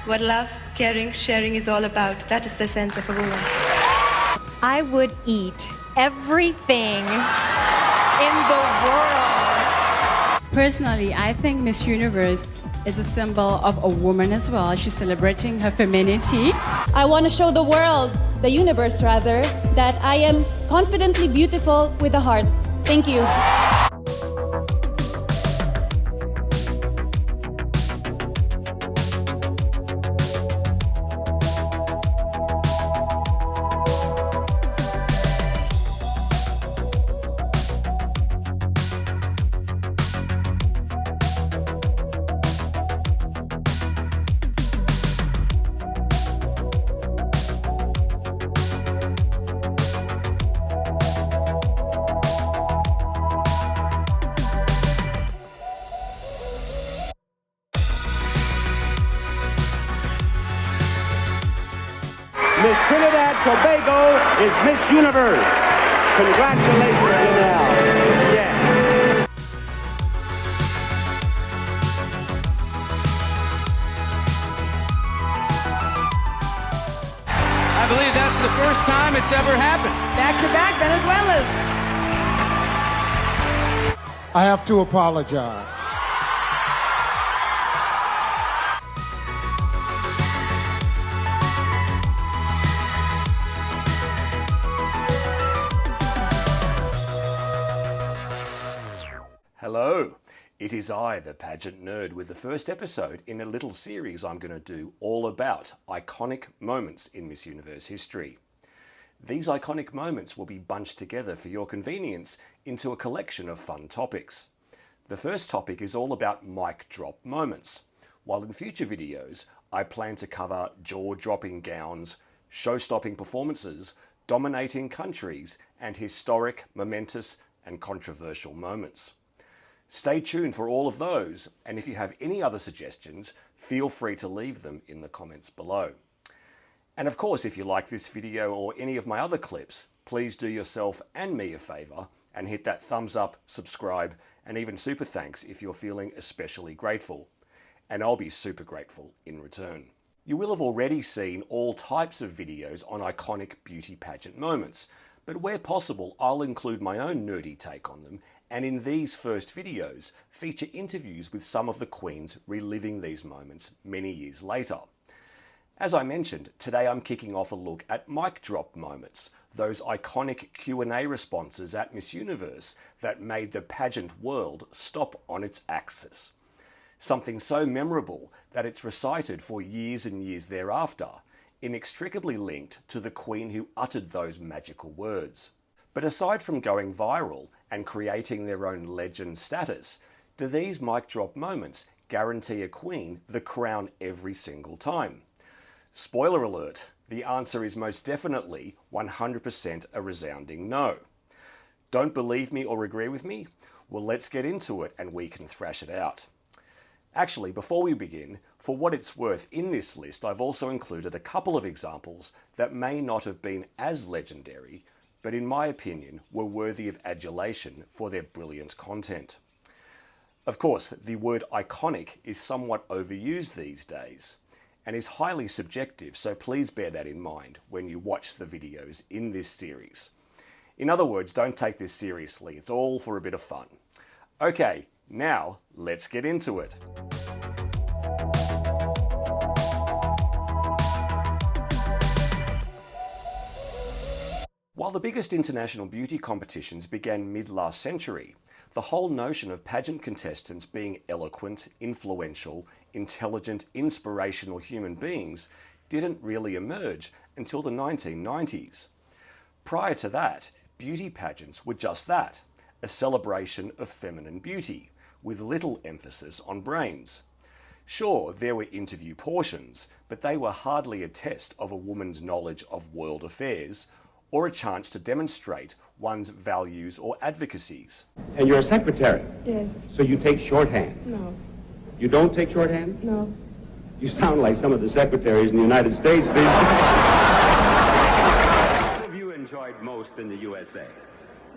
what love, caring, sharing is all about. That is the sense of a woman. I would eat everything in the world. Personally, I think Miss Universe is a symbol of a woman as well. She's celebrating her femininity. I want to show the world, the universe rather, that I am confidently beautiful with a heart. Thank you. Miss Trinidad Tobago is Miss Universe. Congratulations, Janelle. Yeah. I believe that's the first time it's ever happened. Back-to-back Venezuelas. I have to apologize. Hello, it is I, the pageant nerd, with the first episode in a little series I'm going to do all about iconic moments in Miss Universe history. These iconic moments will be bunched together for your convenience into a collection of fun topics. The first topic is all about mic drop moments, while in future videos I plan to cover jaw-dropping gowns, show-stopping performances, dominating countries, and historic, momentous, and controversial moments. Stay tuned for all of those, and if you have any other suggestions, feel free to leave them in the comments below. And of course, if you like this video or any of my other clips, please do yourself and me a favor and hit that thumbs up, subscribe, and even super thanks if you're feeling especially grateful. And I'll be super grateful in return. You will have already seen all types of videos on iconic beauty pageant moments, but where possible, I'll include my own nerdy take on them, and in these first videos feature interviews with some of the queens reliving these moments many years later. As I mentioned, today I'm kicking off a look at mic drop moments, those iconic Q&A responses at Miss Universe that made the pageant world stop on its axis. Something so memorable that it's recited for years and years thereafter, inextricably linked to the queen who uttered those magical words. But aside from going viral and creating their own legend status, do these mic drop moments guarantee a queen the crown every single time? Spoiler alert, the answer is most definitely 100% a resounding no. Don't believe me or agree with me? Well, let's get into it and we can thrash it out. Actually, before we begin, for what it's worth, in this list I've also included a couple of examples that may not have been as legendary, but in my opinion were worthy of adulation for their brilliant content. Of course, the word iconic is somewhat overused these days and is highly subjective, so please bear that in mind when you watch the videos in this series. In other words, don't take this seriously, it's all for a bit of fun. Okay, now let's get into it. While the biggest international beauty competitions began mid-last century, the whole notion of pageant contestants being eloquent, influential, intelligent, inspirational human beings didn't really emerge until the 1990s. Prior to that, beauty pageants were just that, a celebration of feminine beauty, with little emphasis on brains. Sure, there were interview portions, but they were hardly a test of a woman's knowledge of world affairs, or a chance to demonstrate one's values or advocacies. And you're a secretary? Yes. So you take shorthand? No. You don't take shorthand? No. You sound like some of the secretaries in the United States these days. What have you enjoyed most in the USA?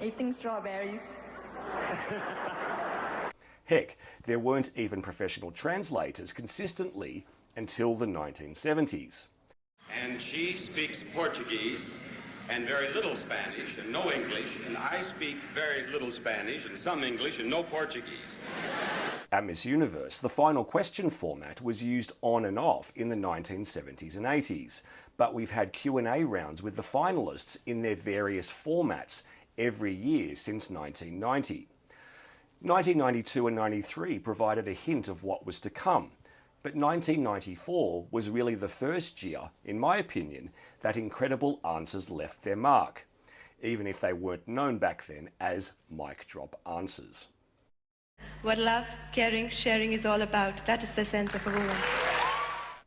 Eating strawberries. Heck, there weren't even professional translators consistently until the 1970s. And she speaks Portuguese and very little Spanish and no English, and I speak very little Spanish and some English and no Portuguese. At Miss Universe, the final question format was used on and off in the 1970s and 80s, but we've had Q&A rounds with the finalists in their various formats every year since 1990. 1992 and 93 provided a hint of what was to come, but 1994 was really the first year, in my opinion, that incredible answers left their mark, even if they weren't known back then as mic drop answers. What love, caring, sharing is all about. That is the sense of a woman.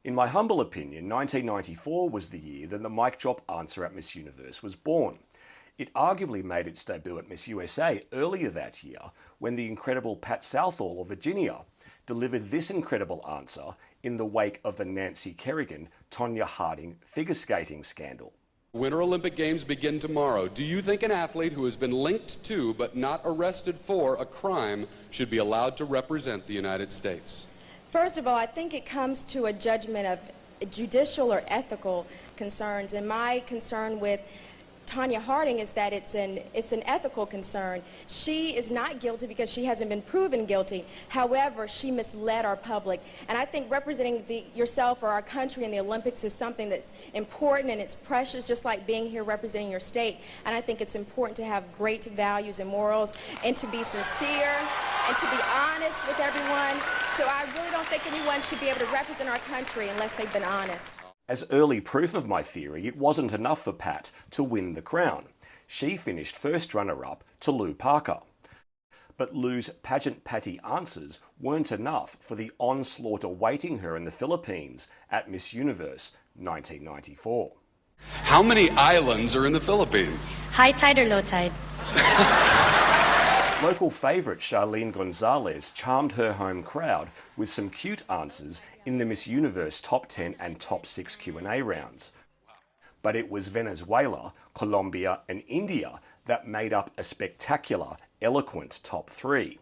In my humble opinion, 1994 was the year that the mic drop answer at Miss Universe was born. It arguably made its debut at Miss USA earlier that year when the incredible Pat Southall of Virginia delivered this incredible answer in the wake of the Nancy Kerrigan, Tonya Harding figure skating scandal. Winter Olympic Games begin tomorrow. Do you think an athlete who has been linked to but not arrested for a crime should be allowed to represent the United States? First of all, I think it comes to a judgment of judicial or ethical concerns, and my concern with Tonya Harding is that it's an ethical concern. She is not guilty because she hasn't been proven guilty. However, she misled our public. And I think representing yourself or our country in the Olympics is something that's important and it's precious, just like being here representing your state. And I think it's important to have great values and morals and to be sincere and to be honest with everyone. So I really don't think anyone should be able to represent our country unless they've been honest. As early proof of my theory, it wasn't enough for Pat to win the crown. She finished first runner-up to Lou Parker. But Lou's pageant Patty answers weren't enough for the onslaught awaiting her in the Philippines at Miss Universe 1994. How many islands are in the Philippines? High tide or low tide? Local favourite Charlene Gonzalez charmed her home crowd with some cute answers in the Miss Universe Top 10 and Top 6 Q&A rounds. But it was Venezuela, Colombia and India that made up a spectacular, eloquent top 3.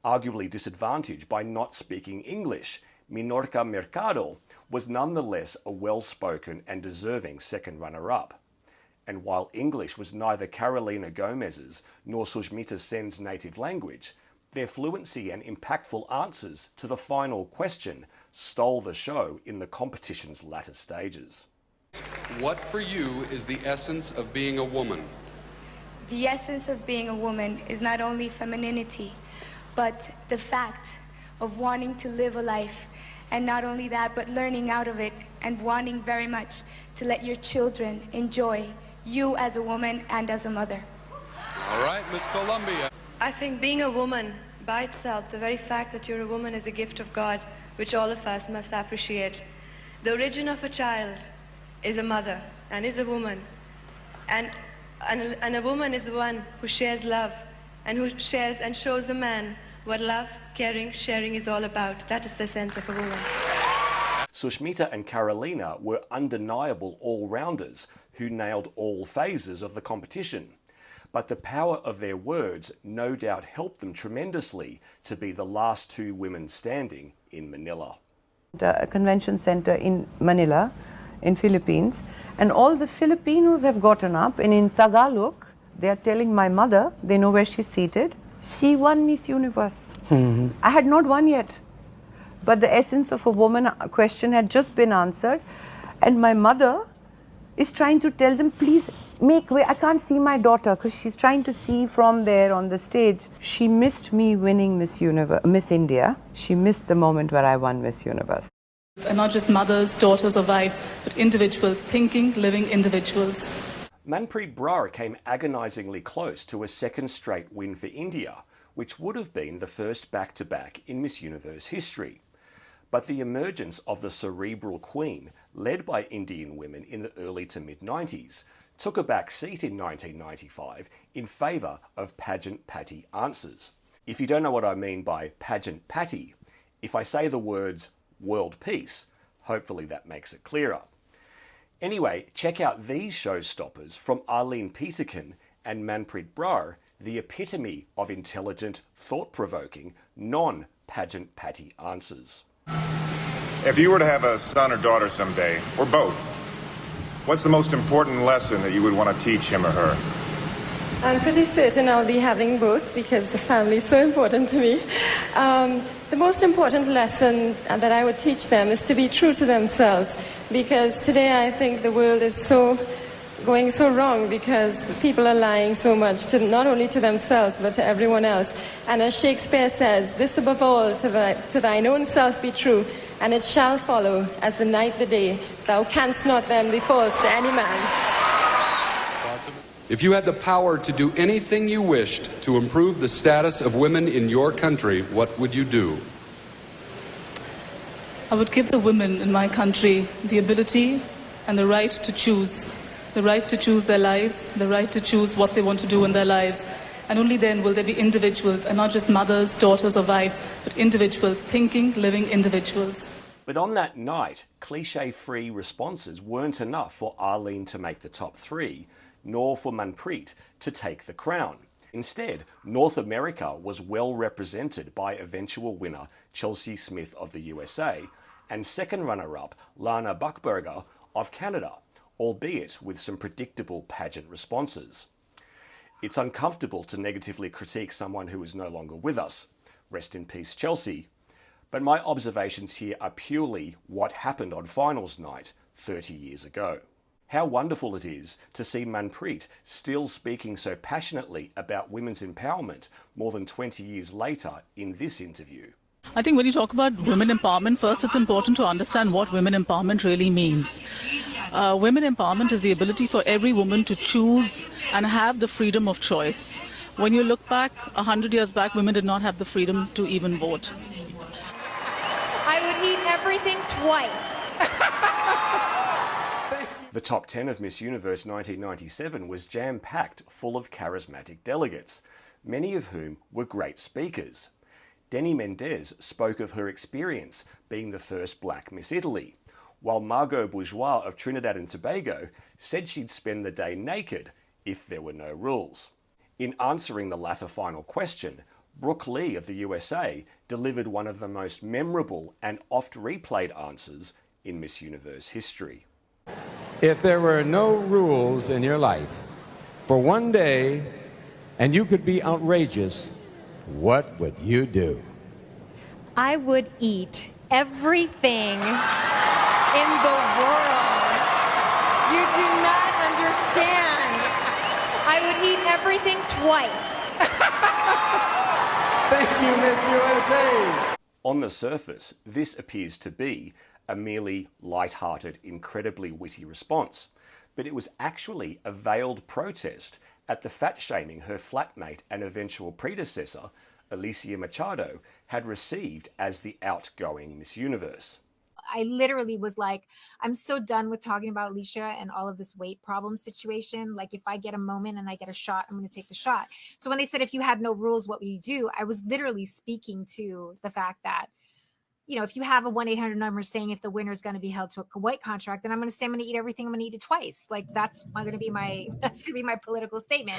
Arguably disadvantaged by not speaking English, Minorca Mercado was nonetheless a well-spoken and deserving second runner-up. And while English was neither Carolina Gomez's nor Sushmita Sen's native language, their fluency and impactful answers to the final question stole the show in the competition's latter stages. What for you is the essence of being a woman? The essence of being a woman is not only femininity, but the fact of wanting to live a life, and not only that, but learning out of it and wanting very much to let your children enjoy you as a woman and as a mother. All right, Miss Colombia. I think being a woman by itself, the very fact that you're a woman is a gift of God, which all of us must appreciate. The origin of a child is a mother and is a woman. And a woman is the one who shares love and who shares and shows a man what love, caring, sharing is all about. That is the sense of a woman. Sushmita and Carolina were undeniable all-rounders who nailed all phases of the competition. But the power of their words no doubt helped them tremendously to be the last 2 women standing in Manila. A convention center in Manila, in Philippines, and all the Filipinos have gotten up, and in Tagalog, they are telling my mother, they know where she's seated, she won Miss Universe. I had not won yet, but the essence of a woman question had just been answered, and my mother is trying to tell them, please make way. I can't see my daughter because she's trying to see from there on the stage. She missed me winning Miss India. She missed the moment where I won Miss Universe. And not just mothers, daughters or wives, but individuals, thinking, living individuals. Manpreet Brar came agonisingly close to a second straight win for India, which would have been the first back-to-back in Miss Universe history. But the emergence of the cerebral queen, led by Indian women in the early to mid-90s, took a back seat in 1995 in favour of pageant Patty answers. If you don't know what I mean by pageant Patty, if I say the words world peace, hopefully that makes it clearer. Anyway, check out these showstoppers from Arlene Peterkin and Manpreet Brar, the epitome of intelligent, thought-provoking, non-pageant Patty answers. If you were to have a son or daughter someday, or both, what's the most important lesson that you would want to teach him or her? I'm pretty certain I'll be having both because the family is so important to me. The most important lesson that I would teach them is to be true to themselves, because today I think the world is going so wrong because people are lying so much, not only to themselves but to everyone else. And as Shakespeare says, this above all, to thine own self be true, and it shall follow as the night the day. Thou canst not then be false to any man. If you had the power to do anything you wished to improve the status of women in your country, what would you do? I would give the women in my country the ability and the right to choose. The right to choose their lives, the right to choose what they want to do in their lives. And only then will there be individuals, and not just mothers, daughters, or wives, but individuals, thinking, living individuals. But on that night, cliche-free responses weren't enough for Arlene to make the top 3, nor for Manpreet to take the crown. Instead, North America was well represented by eventual winner Chelsea Smith of the USA and second runner-up Lana Buchberger of Canada, albeit with some predictable pageant responses. It's uncomfortable to negatively critique someone who is no longer with us. Rest in peace, Chelsea. But my observations here are purely what happened on finals night 30 years ago. How wonderful it is to see Manpreet still speaking so passionately about women's empowerment more than 20 years later in this interview. I think when you talk about women empowerment, first it's important to understand what women empowerment really means. Women empowerment is the ability for every woman to choose and have the freedom of choice. When you look back, 100 years back, women did not have the freedom to even vote. I would eat everything twice. The top 10 of Miss Universe 1997 was jam-packed full of charismatic delegates, many of whom were great speakers. Denny Mendez spoke of her experience being the first black Miss Italy, while Margot Bourgeois of Trinidad and Tobago said she'd spend the day naked if there were no rules. In answering the latter final question, Brooke Lee of the USA delivered one of the most memorable and oft-replayed answers in Miss Universe history. If there were no rules in your life for one day and you could be outrageous, what would you do? I would eat everything in the world. You do not understand. I would eat everything twice. Thank you, Miss USA. On the surface, this appears to be a merely light-hearted, incredibly witty response, but it was actually a veiled protest at the fat-shaming her flatmate and eventual predecessor, Alicia Machado, had received as the outgoing Miss Universe. I literally was like, I'm so done with talking about Alicia and all of this weight problem situation. Like, if I get a moment and I get a shot, I'm going to take the shot. So when they said, if you had no rules, what would you do? I was literally speaking to the fact that, you know, if you have a 1-800 number saying if the winner is going to be held to a weight contract, then I'm going to say I'm going to eat everything. I'm going to eat it twice. Like, that's going to be my political statement.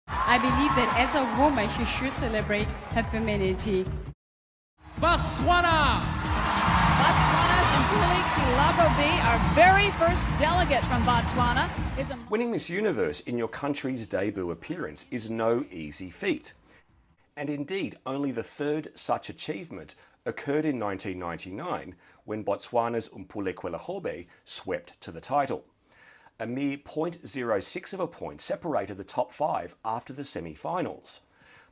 I believe that as a woman, she should celebrate her femininity. Botswana! Botswana's Mpuli Kilabovi, our very first delegate from Botswana, is a... Winning Miss Universe in your country's debut appearance is no easy feat. And indeed, only the third such achievement occurred in 1999 when Botswana's Mpuli Kwelighobe swept to the title. A mere 0.06 of a point separated the top 5 after the semi-finals.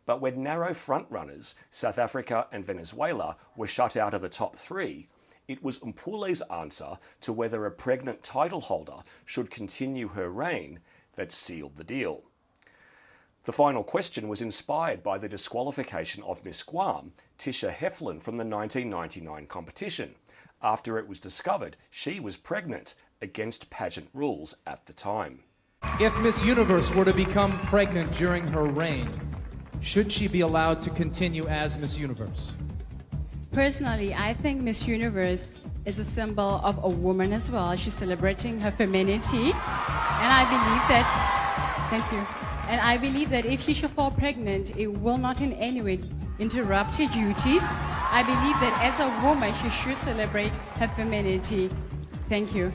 But when narrow frontrunners, South Africa and Venezuela, were shut out of the top 3, it was Mpule's answer to whether a pregnant title holder should continue her reign that sealed the deal. The final question was inspired by the disqualification of Miss Guam, Tisha Heflin, from the 1999 competition, after it was discovered she was pregnant against pageant rules at the time. If Miss Universe were to become pregnant during her reign, should she be allowed to continue as Miss Universe? Personally, I think Miss Universe is a symbol of a woman as well. She's celebrating her femininity. And I believe that, thank you. And I believe that if she should fall pregnant, it will not in any way interrupt her duties I believe that as a woman, she should celebrate her femininity. Thank you.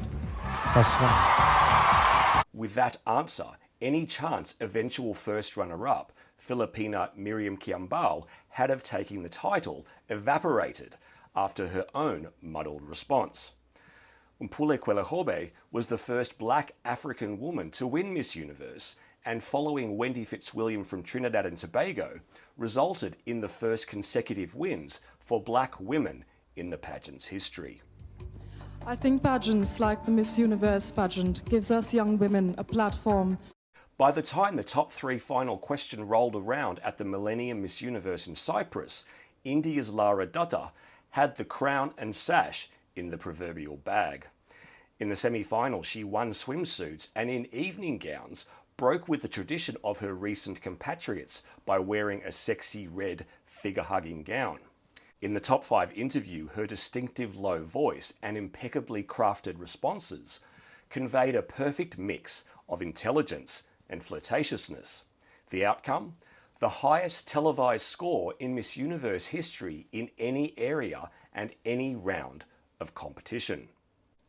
With that answer, any chance eventual first runner-up, Filipina Miriam Kiambao, had of taking the title evaporated after her own muddled response. Mpule Kwelahobe was the first black African woman to win Miss Universe, and following Wendy Fitzwilliam from Trinidad and Tobago, resulted in the first consecutive wins for black women in the pageant's history. I think pageants like the Miss Universe pageant gives us young women a platform. By the time the top 3 final question rolled around at the Millennium Miss Universe in Cyprus, India's Lara Dutta had the crown and sash in the proverbial bag. In the semi-final, she won swimsuits and in evening gowns broke with the tradition of her recent compatriots by wearing a sexy red figure-hugging gown. In the top 5 interview, her distinctive low voice and impeccably crafted responses conveyed a perfect mix of intelligence and flirtatiousness. The outcome? The highest televised score in Miss Universe history in any area and any round of competition.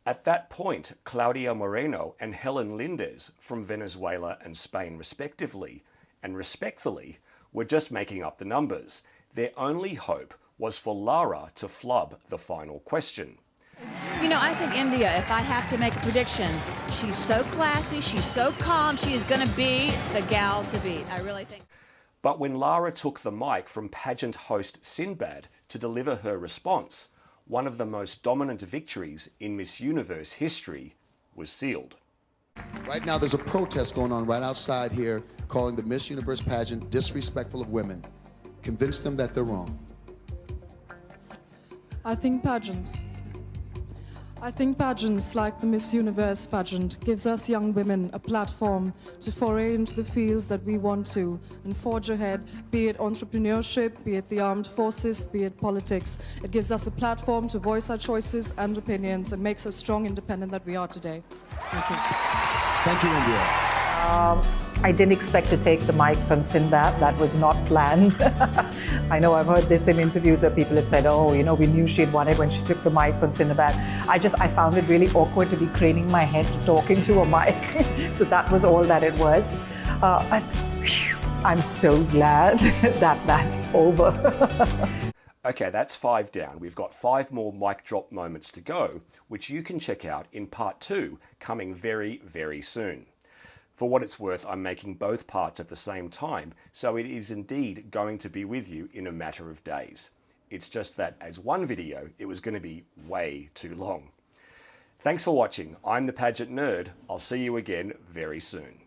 At that point, Claudia Moreno and Helen Lindes from Venezuela and Spain respectively, and respectfully, were just making up the numbers. Their only hope was for Lara to flub the final question. You know, I think India, if I have to make a prediction, she's so classy, she's so calm, she is going to be the gal to beat. I really think. But when Lara took the mic from pageant host Sinbad to deliver her response, one of the most dominant victories in Miss Universe history was sealed. Right now, there's a protest going on right outside here calling the Miss Universe pageant disrespectful of women. Convince them that they're wrong. I think pageants like the Miss Universe pageant gives us young women a platform to foray into the fields that we want to and forge ahead, be it entrepreneurship, be it the armed forces, be it politics. It gives us a platform to voice our choices and opinions and makes us strong, independent that we are today. Thank you. Thank you, India. I didn't expect to take the mic from Sinbad. That was not planned. I know I've heard this in interviews where people have said, oh, you know, we knew she'd won it when she took the mic from Sinbad. I found it really awkward to be craning my head talking to a mic. So that was all that it was. But whew, I'm so glad that that's over. Okay, that's 5 down. We've got 5 more mic drop moments to go, which you can check out in part 2, coming very, very soon. For what it's worth, I'm making both parts at the same time, so it is indeed going to be with you in a matter of days. It's just that as one video, it was going to be way too long. Thanks for watching. I'm the Pageant Nerd. I'll see you again very soon.